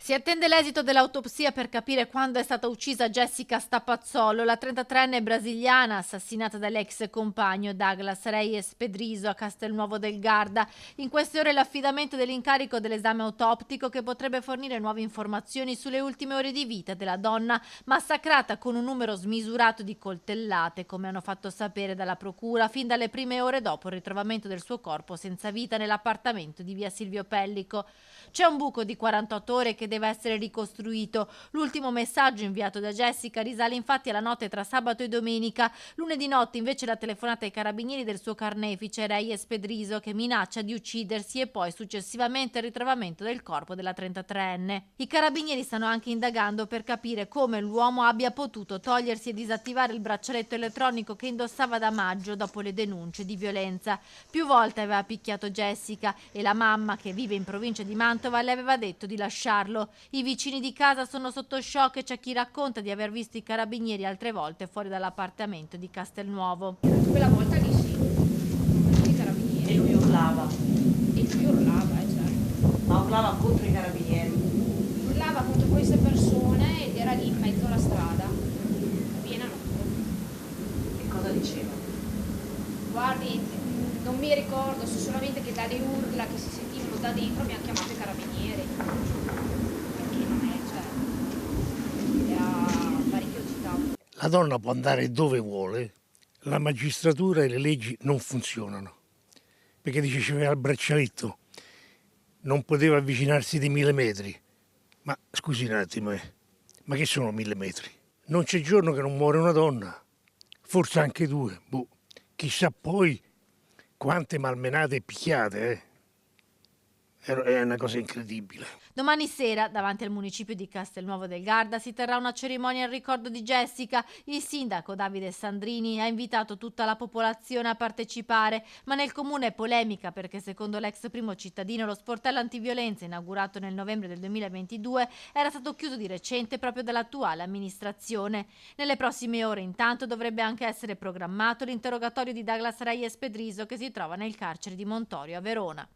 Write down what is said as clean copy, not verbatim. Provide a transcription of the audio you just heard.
Si attende l'esito dell'autopsia per capire quando è stata uccisa Jessica Stapazzolo, la 33enne brasiliana assassinata dall'ex compagno Douglas Reyes Pedrizo a Castelnuovo del Garda. In queste ore l'affidamento dell'incarico dell'esame autoptico che potrebbe fornire nuove informazioni sulle ultime ore di vita della donna massacrata con un numero smisurato di coltellate, come hanno fatto sapere dalla procura, fin dalle prime ore dopo il ritrovamento del suo corpo senza vita nell'appartamento di via Silvio Pellico. C'è un buco di 48 ore che deve essere ricostruito. L'ultimo messaggio inviato da Jessica risale infatti alla notte tra sabato e domenica. Lunedì notte invece la telefonata ai carabinieri del suo carnefice Reyes Pedrizo, che minaccia di uccidersi, e poi successivamente il ritrovamento del corpo della 33enne. I carabinieri stanno anche indagando per capire come l'uomo abbia potuto togliersi e disattivare il braccialetto elettronico che indossava da maggio dopo le denunce di violenza. Più volte aveva picchiato Jessica e la mamma, che vive in provincia di Mantova, le aveva detto di lasciarlo. I vicini di casa sono sotto shock e c'è chi racconta di aver visto i carabinieri altre volte fuori dall'appartamento di Castelnuovo. Quella volta lì sì, i carabinieri. E lui urlava, Certo. ma urlava contro i carabinieri. Urlava contro queste persone ed era lì in mezzo alla strada, piena notte. E cosa diceva? Guardi, non mi ricordo, so solamente che dalle urla che si sentivano da dentro mi ha chiamato i carabinieri. Perché non è, cioè, era parecchio agitato. La donna può andare dove vuole, la magistratura e le leggi non funzionano. Perché dice c'aveva il braccialetto, non poteva avvicinarsi di 1000 metri. Ma scusi un attimo, ma che sono 1000 metri? Non c'è giorno che non muore una donna, forse anche due. Boh. Chissà poi quante malmenate e picchiate, È una cosa incredibile. Domani sera, davanti al municipio di Castelnuovo del Garda, si terrà una cerimonia in ricordo di Jessica. Il sindaco Davide Sandrini ha invitato tutta la popolazione a partecipare, ma nel comune è polemica perché secondo l'ex primo cittadino lo sportello antiviolenza, inaugurato nel novembre del 2022, era stato chiuso di recente proprio dall'attuale amministrazione. Nelle prossime ore intanto dovrebbe anche essere programmato l'interrogatorio di Douglas Reyes Pedrizo, che si trova nel carcere di Montorio a Verona.